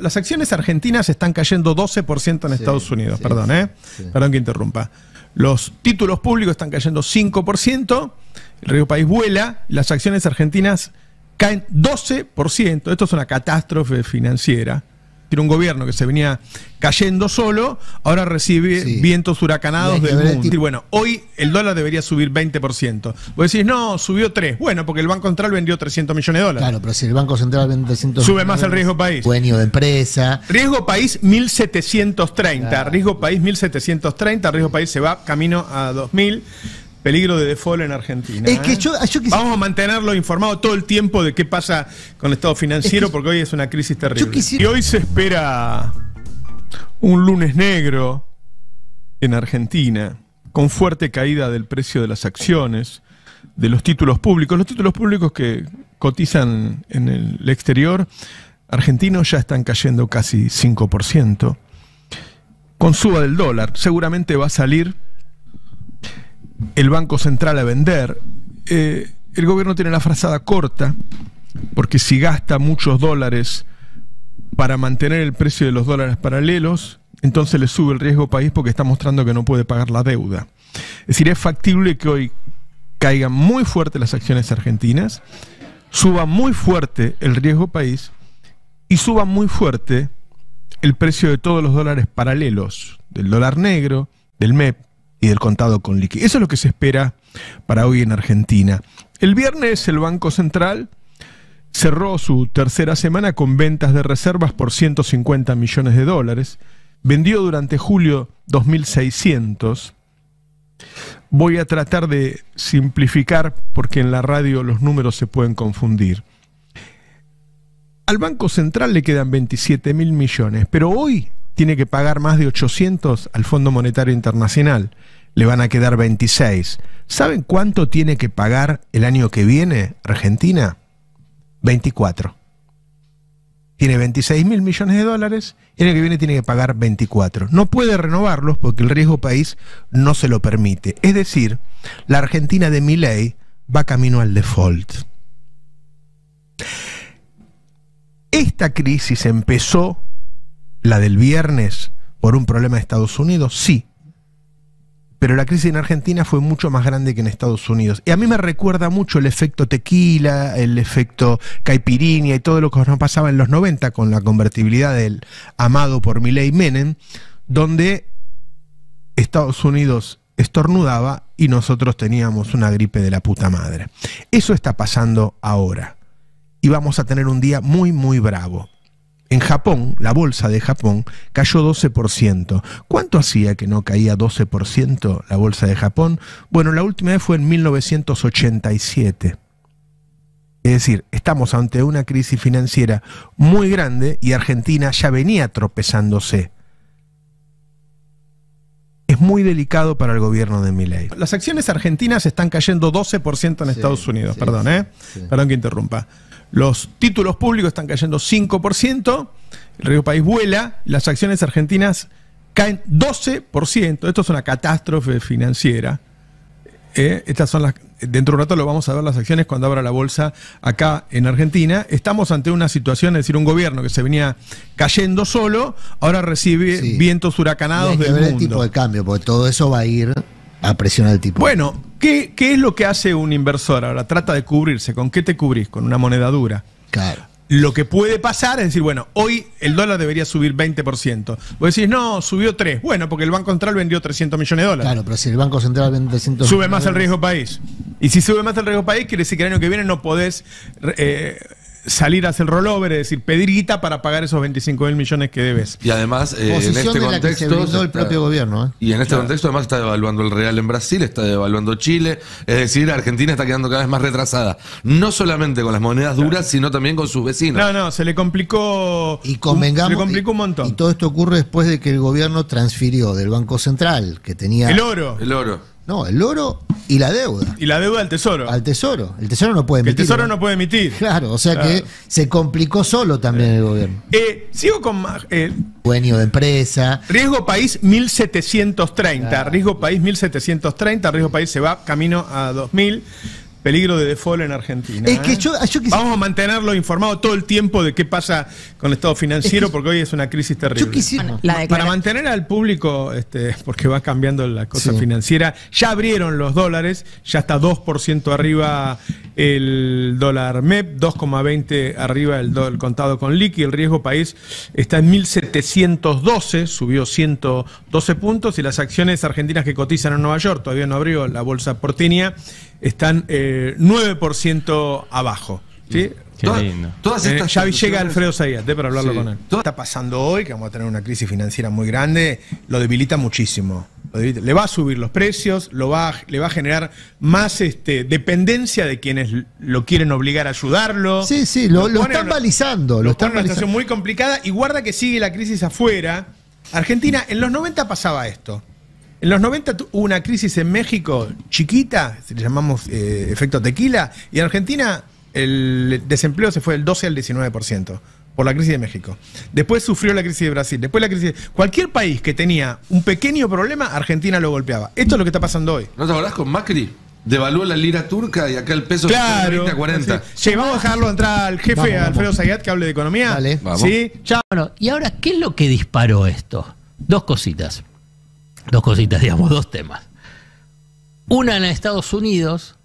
Las acciones argentinas están cayendo 12% en Estados Unidos, perdón, perdón que interrumpa. Los títulos públicos están cayendo 5%, el riesgo país vuela, las acciones argentinas caen 12%. Esto es una catástrofe financiera. Tiene un gobierno que se venía cayendo solo, ahora recibe vientos huracanados del mundo. Y bueno, hoy el dólar debería subir 20%. Vos decís, no, subió 3. Bueno, porque el Banco Central vendió 300 millones de dólares. Claro, pero si el Banco Central vende 300 sube más el riesgo país. Dueño de empresa. Riesgo país 1730. Claro. Riesgo país 1730. Riesgo país se va camino a 2000. Peligro de default en Argentina. Es que yo vamos a mantenerlo informado todo el tiempo de qué pasa con el estado financiero, porque hoy es una crisis terrible. Y hoy se espera un lunes negro en Argentina, con fuerte caída del precio de las acciones, de los títulos públicos. Los títulos públicos que cotizan en el exterior argentinos ya están cayendo casi 5%. Con suba del dólar, seguramente va a salir el Banco Central a vender. El gobierno tiene la frazada corta, porque si gasta muchos dólares para mantener el precio de los dólares paralelos, entonces le sube el riesgo país porque está mostrando que no puede pagar la deuda. Es decir, es factible que hoy caigan muy fuerte las acciones argentinas, suba muy fuerte el riesgo país y suba muy fuerte el precio de todos los dólares paralelos, del dólar negro, del MEP y del contado con liqui. Eso es lo que se espera para hoy en Argentina. El viernes el Banco Central cerró su tercera semana con ventas de reservas por 150 millones de dólares. Vendió durante julio 2.600. Voy a tratar de simplificar porque en la radio los números se pueden confundir. Al Banco Central le quedan 27.000 millones, pero hoy tiene que pagar más de 800 al Fondo Monetario Internacional. Le van a quedar 26. ¿Saben cuánto tiene que pagar el año que viene Argentina? 24. Tiene 26.000 millones de dólares y el año que viene tiene que pagar 24. No puede renovarlos porque el riesgo país no se lo permite. Es decir, la Argentina de Milei va camino al default. ¿Esta crisis empezó, la del viernes, por un problema de Estados Unidos? Sí. Pero la crisis en Argentina fue mucho más grande que en Estados Unidos. Y a mí me recuerda mucho el efecto tequila, el efecto caipirinha y todo lo que nos pasaba en los 90 con la convertibilidad del amado por Milei Menem, donde Estados Unidos estornudaba y nosotros teníamos una gripe de la puta madre. Eso está pasando ahora. Y vamos a tener un día muy, muy bravo. En Japón, la bolsa de Japón cayó 12%. ¿Cuánto hacía que no caía 12% la bolsa de Japón? Bueno, la última vez fue en 1987. Es decir, estamos ante una crisis financiera muy grande y Argentina ya venía tropezándose. Es muy delicado para el gobierno de Milei. Las acciones argentinas están cayendo 12% en Estados Unidos, perdón que interrumpa. Los títulos públicos están cayendo 5%, el riesgo país vuela, las acciones argentinas caen 12%. Esto es una catástrofe financiera. Estas son las. Dentro de un rato lo vamos a ver las acciones cuando abra la bolsa acá en Argentina. Estamos ante una situación, es decir, un gobierno que se venía cayendo solo, ahora recibe vientos huracanados del mundo. Hay que ver el tipo de cambio, porque todo eso va a ir a presionar el tipo. Bueno, ¿qué es lo que hace un inversor ahora? Trata de cubrirse. ¿Con qué te cubrís? Con una moneda dura. Claro. Lo que puede pasar es decir, bueno, hoy el dólar debería subir 20%. Vos decís, no, subió 3. Bueno, porque el Banco Central vendió 300 millones de dólares. Claro, pero si el Banco Central vende 300 sube más el riesgo país. Y si sube más el riesgo país, quiere decir que el año que viene no podés salir a hacer rollover, es decir, pedir guita para pagar esos 25.000 millones que debes. Y además, en este contexto, que se brindó el propio gobierno. Y en este contexto además está devaluando el real en Brasil, está devaluando Chile, es decir, Argentina está quedando cada vez más retrasada. No solamente con las monedas duras, sino también con sus vecinos. No, se le complicó, y convengamos, se le complicó un montón. Y todo esto ocurre después de que el gobierno transfirió del Banco Central, que tenía... El oro. No, el oro y la deuda. Y la deuda al Tesoro. Al Tesoro. El Tesoro no puede emitir. El Tesoro no puede emitir. Claro, o sea que se complicó solo también el gobierno. Sigo con dueño de empresa. Riesgo país 1730. Riesgo país 1730. Riesgo país se va camino a 2000. peligro de default en Argentina. Es que yo vamos a mantenerlo informado todo el tiempo de qué pasa con el estado financiero, porque hoy es una crisis terrible. Yo quisiera, para mantener al público, porque va cambiando la cosa financiera, ya abrieron los dólares, ya está 2% arriba el dólar MEP, 2,20 arriba el contado con liqui, el riesgo país está en 1712, subió 112 puntos, y las acciones argentinas que cotizan en Nueva York, todavía no abrió la bolsa porteña, están 9% abajo. ¿Sí? Todas estas ya llega Alfredo Zayat para hablarlo con él. Todo está pasando hoy, que vamos a tener una crisis financiera muy grande, lo debilita muchísimo. Le va a subir los precios, le va a generar más dependencia de quienes lo quieren obligar a ayudarlo. Sí, lo están balizando. Lo están en una situación muy complicada, y guarda que sigue la crisis afuera. Argentina, en los 90 pasaba esto. En los 90 hubo una crisis en México chiquita, le llamamos efecto tequila, y en Argentina el desempleo se fue del 12 al 19% por la crisis de México. Después sufrió la crisis de Brasil, después la crisis cualquier país que tenía un pequeño problema, Argentina lo golpeaba. Esto es lo que está pasando hoy. ¿No te acordás con Macri? Devaluó la lira turca y acá el peso está de 20 a 40. Sí, vamos a dejarlo entrar al jefe, Alfredo Zayat, que hable de economía. Dale. Vamos. Sí, chao. Bueno, y ahora, ¿qué es lo que disparó esto? Dos cositas, digamos, dos temas. Una en Estados Unidos,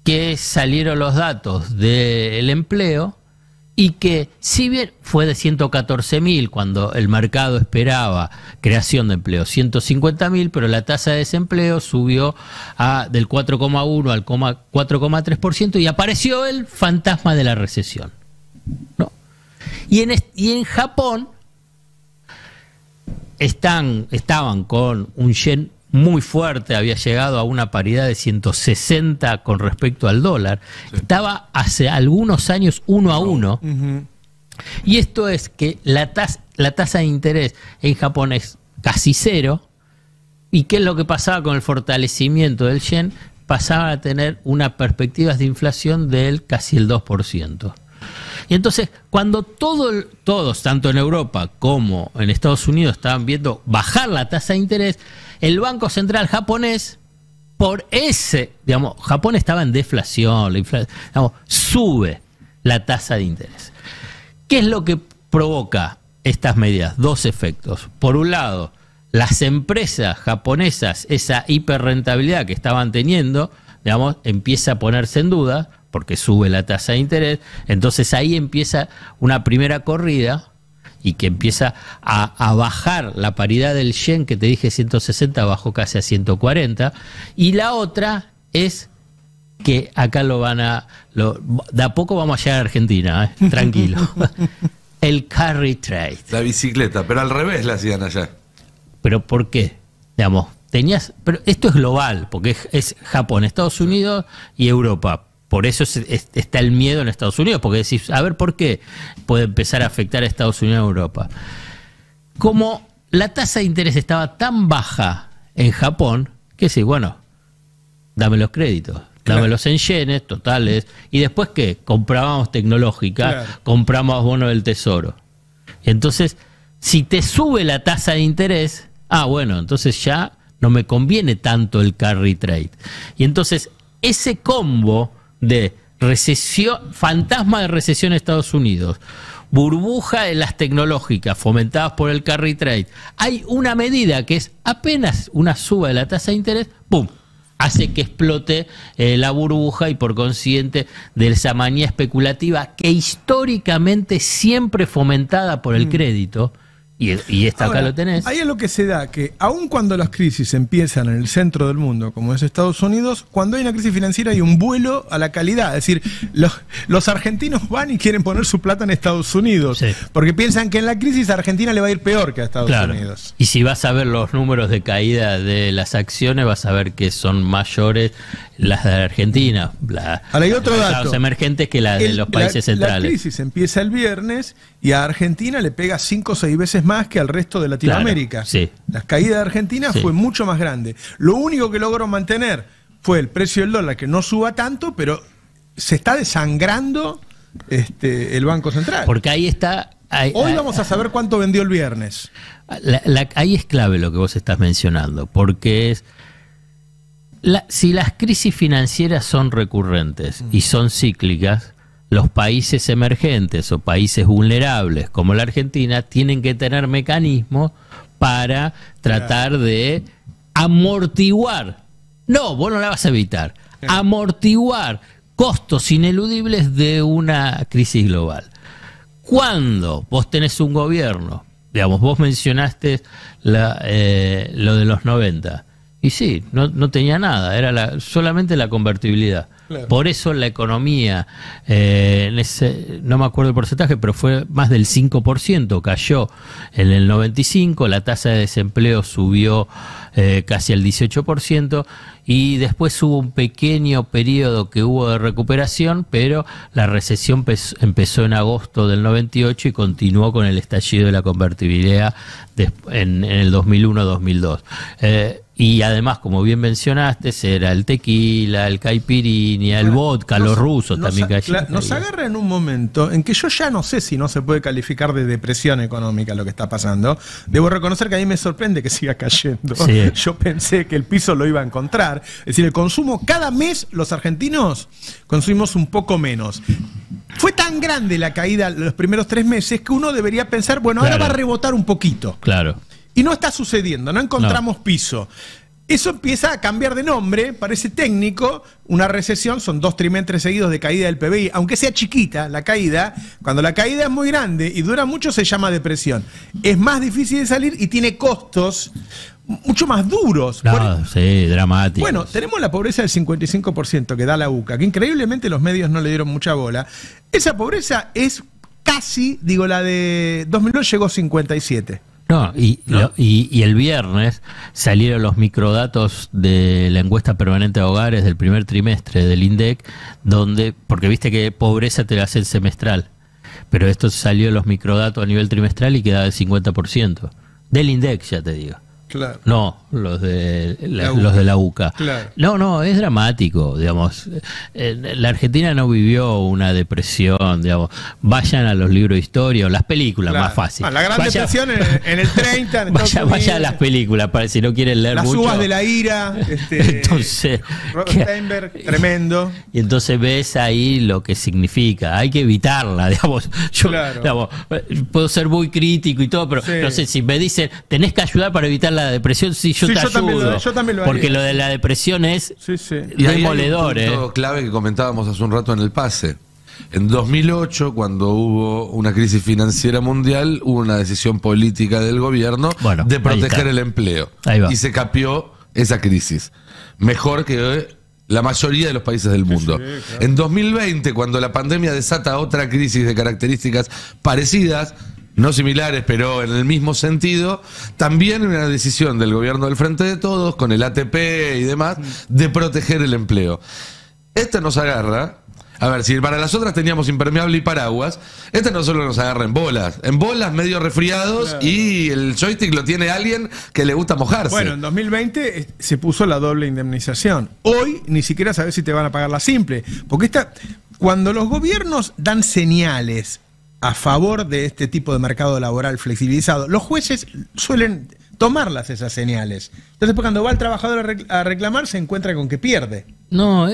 que salieron los datos del empleo, y que si bien fue de 114.000 cuando el mercado esperaba creación de empleo, 150.000, pero la tasa de desempleo subió del 4,1 al 4,3%, y apareció el fantasma de la recesión, ¿no? Y en Japón estaban con un yen muy fuerte, había llegado a una paridad de 160 con respecto al dólar. Sí. Estaba hace algunos años 1 a 1. Y esto es que la tasa de interés en Japón es casi cero. ¿Y qué es lo que pasaba con el fortalecimiento del yen? Pasaba a tener unas perspectivas de inflación del casi el 2%. Y entonces, cuando todos, tanto en Europa como en Estados Unidos, estaban viendo bajar la tasa de interés, el Banco Central japonés, Japón estaba en deflación, sube la tasa de interés. ¿Qué es lo que provoca estas medidas? Dos efectos. Por un lado, las empresas japonesas, esa hiperrentabilidad que estaban teniendo, empieza a ponerse en duda, porque sube la tasa de interés. Entonces ahí empieza una primera corrida, y que empieza a bajar la paridad del yen, que te dije 160, bajó casi a 140. Y la otra es que acá de a poco vamos a llegar a Argentina, tranquilo. El carry trade. La bicicleta, pero al revés la hacían allá. ¿Pero por qué? Pero esto es global, porque es Japón, Estados Unidos y Europa. Por eso está el miedo en Estados Unidos, porque decís, a ver, ¿por qué puede empezar a afectar a Estados Unidos y a Europa? Como la tasa de interés estaba tan baja en Japón, que sí, bueno, dame los créditos, dámelos en yenes totales, y después, ¿qué? Comprábamos tecnológica, compramos bonos del tesoro. Entonces, si te sube la tasa de interés, bueno, entonces ya no me conviene tanto el carry trade. Y entonces, ese combo de recesión, fantasma de recesión en Estados Unidos, burbuja de las tecnológicas fomentadas por el carry trade, hay una medida que es apenas una suba de la tasa de interés, ¡pum!, hace que explote la burbuja, y por consiguiente de esa manía especulativa que históricamente siempre fomentada por el crédito. Y esta acá lo tenés. Ahí es lo que se da, que aun cuando las crisis empiezan en el centro del mundo, como es Estados Unidos, cuando hay una crisis financiera hay un vuelo a la calidad. Es decir, los argentinos van y quieren poner su plata en Estados Unidos, porque piensan que en la crisis a Argentina le va a ir peor que a Estados Unidos. Y si vas a ver los números de caída de las acciones, vas a ver que son mayores las de Argentina, ahora hay otro dato, los emergentes, que la de los países centrales. La crisis empieza el viernes y a Argentina le pega 5 o 6 veces más que al resto de Latinoamérica. La caída de Argentina fue mucho más grande. Lo único que logró mantener fue el precio del dólar, que no suba tanto, pero se está desangrando el Banco Central. Porque ahí está... Hoy vamos a saber cuánto vendió el viernes. Ahí es clave lo que vos estás mencionando, porque si las crisis financieras son recurrentes y son cíclicas, los países emergentes o países vulnerables como la Argentina tienen que tener mecanismos para tratar de amortiguar. No, vos no la vas a evitar. Amortiguar costos ineludibles de una crisis global. Cuando vos tenés un gobierno, digamos, vos mencionaste lo de los 90, y sí, no tenía nada, era solamente la convertibilidad. Claro. Por eso la economía, no me acuerdo el porcentaje, pero fue más del 5%, cayó en el 95, la tasa de desempleo subió casi al 18%, y después hubo un pequeño periodo que hubo de recuperación, pero la recesión empezó en agosto del 98 y continuó con el estallido de la convertibilidad en el 2001-2002. Y además, como bien mencionaste, era el tequila, el caipirinha, el vodka, los rusos también cayeron. Nos agarra en un momento en que yo ya no sé si no se puede calificar de depresión económica lo que está pasando. Debo reconocer que a mí me sorprende que siga cayendo. Sí. Yo pensé que el piso lo iba a encontrar. Es decir, el consumo, cada mes los argentinos consumimos un poco menos. Fue tan grande la caída los primeros 3 meses que uno debería pensar, bueno, ahora va a rebotar un poquito. Claro. Y no está sucediendo, no encontramos piso. Eso empieza a cambiar de nombre, parece técnico. Una recesión son 2 trimestres seguidos de caída del PBI. Aunque sea chiquita la caída, cuando la caída es muy grande y dura mucho se llama depresión. Es más difícil de salir y tiene costos mucho más duros. Sí, dramáticos. Bueno, tenemos la pobreza del 55% que da la UCA, que increíblemente los medios no le dieron mucha bola. Esa pobreza es casi, la de 2002 llegó a 57%. Y el viernes salieron los microdatos de la encuesta permanente de hogares del primer trimestre del INDEC, porque viste que pobreza te la hacen semestral, pero esto salió los microdatos a nivel trimestral y quedaba el 50%. Del INDEC, ya te digo. Claro. No, los de la UCA. Claro. No, es dramático, digamos. La Argentina no vivió una depresión, digamos. Vayan a los libros de historia o las películas, más fácil. La Gran Depresión en el 30. Vaya a las películas, para si no quieren leer mucho. Las uvas de la ira. Entonces, Robert Steinberg, tremendo. Y entonces ves ahí lo que significa. Hay que evitarla, digamos. Yo, digamos, puedo ser muy crítico y todo, pero no sé, si me dicen, tenés que ayudar para evitar la depresión, yo te ayudo. Yo también lo haría. Porque lo de la depresión es demoledor. Y hay un punto clave que comentábamos hace un rato en el pase. En 2008, cuando hubo una crisis financiera mundial, hubo una decisión política del gobierno de proteger el empleo. Y se capió esa crisis. Mejor que la mayoría de los países del mundo. Sí, claro. En 2020, cuando la pandemia desata otra crisis de características parecidas, no similares, pero en el mismo sentido, también una decisión del gobierno del Frente de Todos, con el ATP y demás, de proteger el empleo. Esta nos agarra, a ver, si para las otras teníamos impermeable y paraguas, esta no solo nos agarra en bolas medio resfriados, y el joystick lo tiene alguien que le gusta mojarse. Bueno, en 2020 se puso la doble indemnización. Hoy ni siquiera sabes si te van a pagar la simple, porque cuando los gobiernos dan señales a favor de este tipo de mercado laboral flexibilizado, los jueces suelen tomarlas esas señales. Entonces, cuando va el trabajador a reclamar, se encuentra con que pierde. No,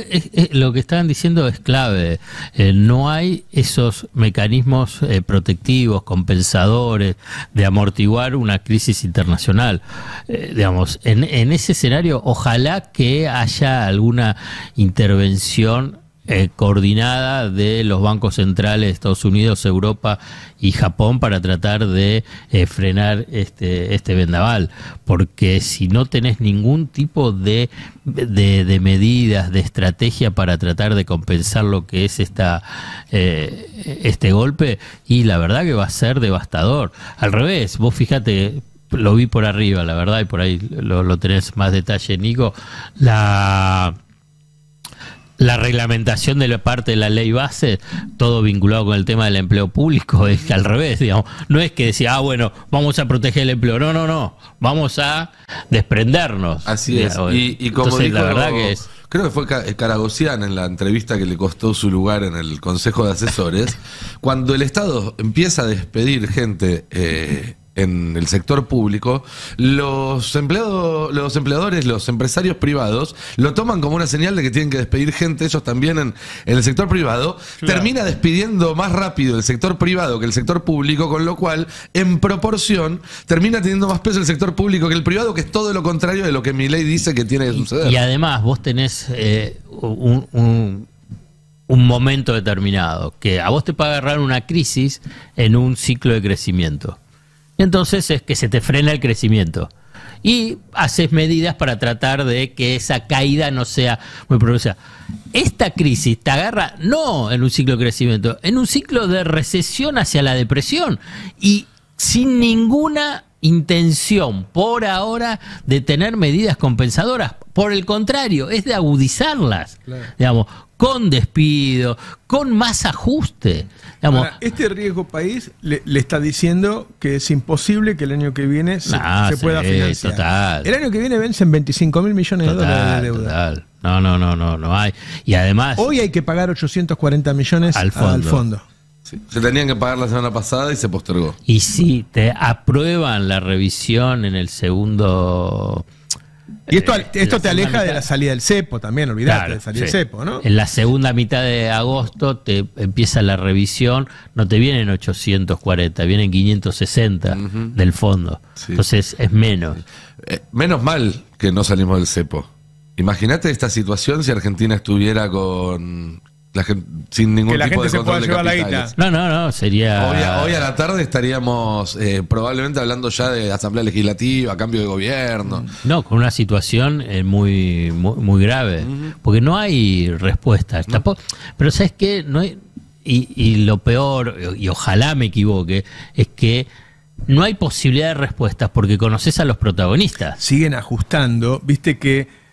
lo que estaban diciendo es clave. No hay esos mecanismos protectivos, compensadores, de amortiguar una crisis internacional. Digamos, en ese escenario, ojalá que haya alguna intervención coordinada de los bancos centrales de Estados Unidos, Europa y Japón para tratar de frenar este vendaval, porque si no tenés ningún tipo de medidas, de estrategia para tratar de compensar lo que es este golpe, y la verdad que va a ser devastador. Al revés, vos fíjate, lo vi por arriba, la verdad, y por ahí lo tenés más detalle, Nico, la reglamentación de la parte de la ley base, todo vinculado con el tema del empleo público, es que al revés, digamos. No es que decía, bueno, vamos a proteger el empleo. No, vamos a desprendernos. Así es. Y como entonces, dijo, la verdad que es... Creo que fue Caragosian en la entrevista que le costó su lugar en el Consejo de Asesores, cuando el Estado empieza a despedir gente en el sector público, los empleadores, los empresarios privados, lo toman como una señal de que tienen que despedir gente, ellos también en el sector privado. Claro. Termina despidiendo más rápido el sector privado que el sector público, con lo cual, en proporción, termina teniendo más peso el sector público que el privado, que es todo lo contrario de lo que Milei dice que tiene que suceder. Y además, vos tenés un momento determinado, que a vos te puede agarrar una crisis en un ciclo de crecimiento. Entonces es que se te frena el crecimiento y haces medidas para tratar de que esa caída no sea muy progresiva. Esta crisis te agarra no en un ciclo de crecimiento, en un ciclo de recesión hacia la depresión y sin ninguna intención por ahora de tener medidas compensadoras. Por el contrario, es de agudizarlas, claro. Digamos, con despido, con más ajuste. Digamos. Ahora, este riesgo país le está diciendo que es imposible que el año que viene se pueda financiar. Total. El año que viene vencen 25.000 millones de dólares de deuda. Total. No hay. Y además, hoy hay que pagar 840 millones al fondo. Sí. Se tenían que pagar la semana pasada y se postergó. Y si te aprueban la revisión en el segundo... Y esto te aleja de la salida del cepo también, olvidate, claro, de salir del cepo, ¿no? En la segunda mitad de agosto te empieza la revisión, no te vienen 840, vienen 560 del fondo. Sí. Entonces es menos. Menos mal que no salimos del cepo. Imagínate esta situación si Argentina estuviera con... sin ningún tipo de control de capitales. No, sería... Hoy a la tarde estaríamos probablemente hablando ya de asamblea legislativa, cambio de gobierno. No, con una situación muy grave, porque no hay respuestas. No. Pero ¿sabes qué? No hay, y lo peor, y ojalá me equivoque, es que no hay posibilidad de respuestas porque conoces a los protagonistas. Siguen ajustando, viste que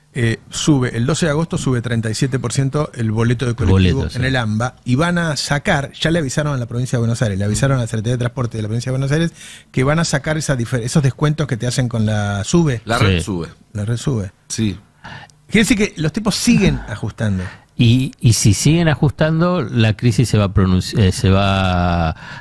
sube, el 12 de agosto sube 37% el boleto de colectivo en el AMBA, y van a sacar, ya le avisaron a la provincia de Buenos Aires, le avisaron a la Secretaría de Transporte de la provincia de Buenos Aires que van a sacar esos descuentos que te hacen con la SUBE. La red SUBE. La red SUBE. Sí. Quiere decir que los tipos siguen ajustando. Y si siguen ajustando, la crisis se va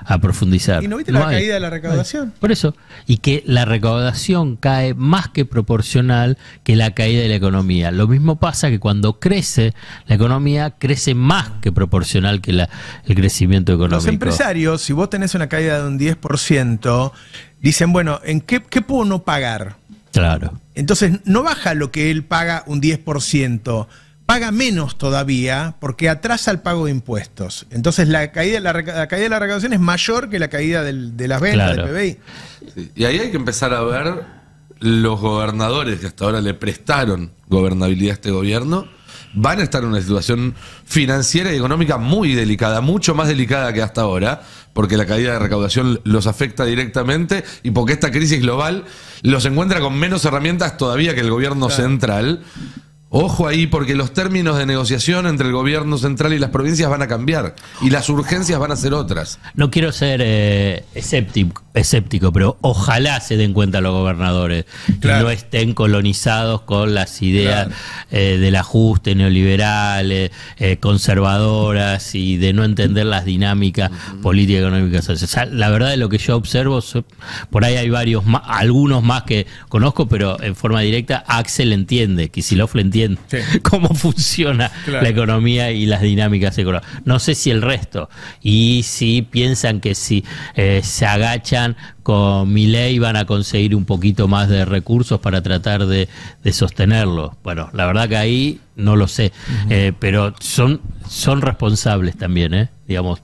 a profundizar. ¿Y no viste la caída de la recaudación? Por eso. Y que la recaudación cae más que proporcional que la caída de la economía. Lo mismo pasa que cuando crece la economía, crece más que proporcional que el crecimiento económico. Los empresarios, si vos tenés una caída de un 10%, dicen, bueno, ¿en qué puedo no pagar? Claro. Entonces, no baja lo que él paga un 10%. Paga menos todavía porque atrasa el pago de impuestos. Entonces la caída de la recaudación es mayor que la caída de las ventas, claro, del PBI. Sí. Y ahí hay que empezar a ver los gobernadores que hasta ahora le prestaron gobernabilidad a este gobierno. Van a estar en una situación financiera y económica muy delicada, mucho más delicada que hasta ahora, porque la caída de recaudación los afecta directamente y porque esta crisis global los encuentra con menos herramientas todavía que el gobierno central. Ojo ahí, porque los términos de negociación entre el gobierno central y las provincias van a cambiar y las urgencias van a ser otras. No quiero ser escéptico, pero ojalá se den cuenta los gobernadores, claro, y no estén colonizados con las ideas, claro, del ajuste neoliberales, conservadoras y de no entender las dinámicas políticas, económicas. O sea, la verdad de lo que yo observo, por ahí hay varios más, algunos más que conozco, pero en forma directa Axel entiende, Kicillof le entiende. Sí. Cómo funciona, claro, la economía y las dinámicas económicas. No sé si el resto. Y si piensan que si se agachan con Milei van a conseguir un poquito más de recursos para tratar de sostenerlo. Bueno, la verdad que ahí no lo sé. Pero son responsables también, digamos,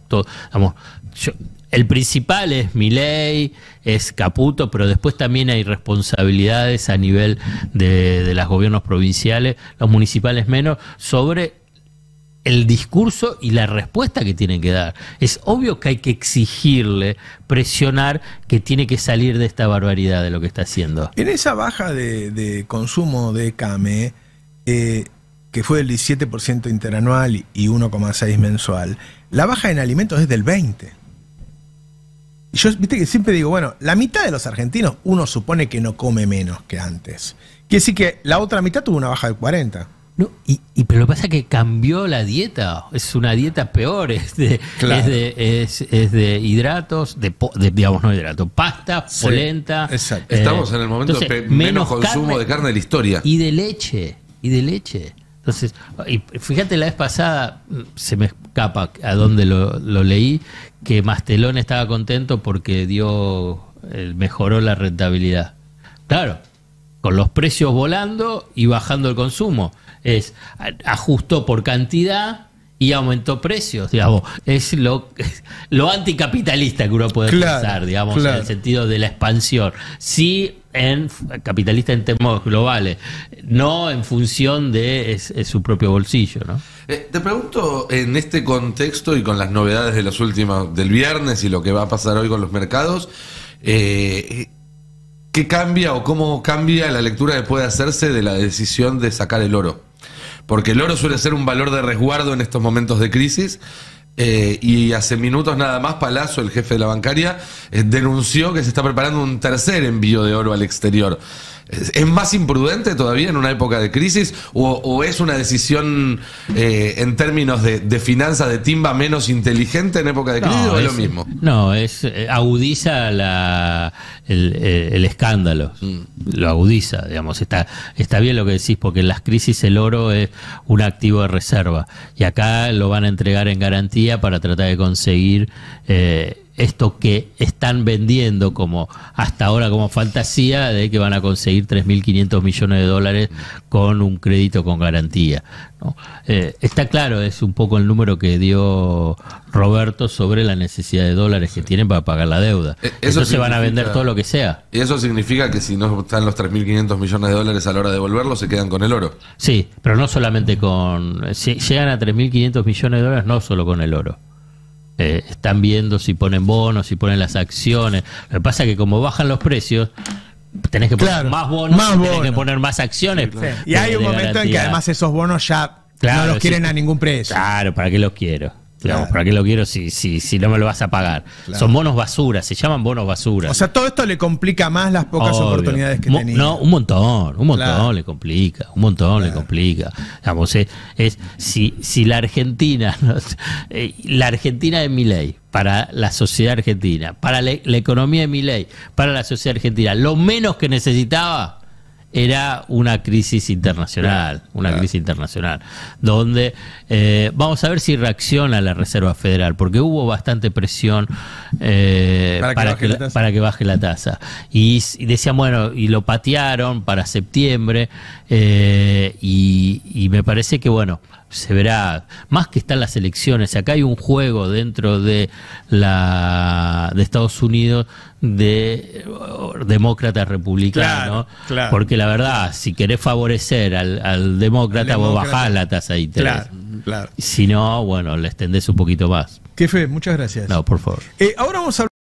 el principal es Milei, es Caputo, pero después también hay responsabilidades a nivel de los gobiernos provinciales, los municipales menos, sobre el discurso y la respuesta que tienen que dar. Es obvio que hay que exigirle, presionar, que tiene que salir de esta barbaridad de lo que está haciendo. En esa baja de consumo de CAME, que fue del 17% interanual y 1,6% mensual, la baja en alimentos es del 20%. Y yo, viste que siempre digo, bueno, la mitad de los argentinos uno supone que no come menos que antes. Quiere decir que la otra mitad tuvo una baja del 40%. No, pero lo que pasa es que cambió la dieta, es una dieta peor, es de hidratos, digamos no hidratos, pasta, polenta. Exacto. Estamos en el momento de menos consumo de carne de la historia. Y de leche. Entonces, y fíjate, la vez pasada, se me escapa a dónde lo leí, que Mastelón estaba contento porque mejoró la rentabilidad. Claro, con los precios volando y bajando el consumo. Ajustó por cantidad y aumentó precios, digamos. Es lo anticapitalista que uno puede pensar, digamos, en el sentido de la expansión. Sí, capitalista en términos globales, no en función de su propio bolsillo, ¿no? Te pregunto, en este contexto y con las novedades de los últimos del viernes y lo que va a pasar hoy con los mercados, ¿qué cambia o cómo cambia la lectura que puede hacerse de la decisión de sacar el oro? Porque el oro suele ser un valor de resguardo en estos momentos de crisis, y hace minutos nada más Palazzo, el jefe de la bancaria, denunció que se está preparando un tercer envío de oro al exterior. ¿Es más imprudente todavía en una época de crisis o es una decisión en términos de finanzas de timba menos inteligente en época de crisis o es lo mismo? No, agudiza el escándalo, lo agudiza, digamos. Está bien lo que decís, porque en las crisis el oro es un activo de reserva y acá lo van a entregar en garantía para tratar de conseguir esto que están vendiendo como hasta ahora como fantasía de que van a conseguir 3.500 millones de dólares con un crédito con garantía, ¿no? Está claro, es un poco el número que dio Roberto sobre la necesidad de dólares que tienen para pagar la deuda. Entonces van a vender todo lo que sea. Y eso significa que si no están los 3.500 millones de dólares a la hora de devolverlo, se quedan con el oro. Sí, pero no solamente si llegan a 3.500 millones de dólares, no solo con el oro. Están viendo si ponen bonos, si ponen las acciones. Lo que pasa es que como bajan los precios, tenés que poner más bonos, tenés que poner más acciones. Sí. Y hay un momento en que además esos bonos ya no los quieren a ningún precio. Claro, ¿para qué los quiero? Digamos, ¿para qué lo quiero si no me lo vas a pagar? Son bonos basura, se llaman bonos basura. O sea, todo esto le complica más las pocas oportunidades que tenía. No, un montón le complica, le complica. Digamos, si la Argentina, la Argentina de Milei, para la sociedad argentina, para la economía de Milei, para la sociedad argentina, lo menos que necesitaba era una crisis internacional, crisis internacional, donde vamos a ver si reacciona la Reserva Federal, porque hubo bastante presión para que baje la tasa. Y decían, bueno, y lo patearon para septiembre, y me parece que, bueno, se verá, más que están las elecciones, acá hay un juego dentro de Estados Unidos de demócratas republicanos, porque la verdad, si querés favorecer al demócrata, vos bajás la tasa de interés. Si no, bueno, le extendés un poquito más. Jefe, muchas gracias. No, por favor. Ahora vamos a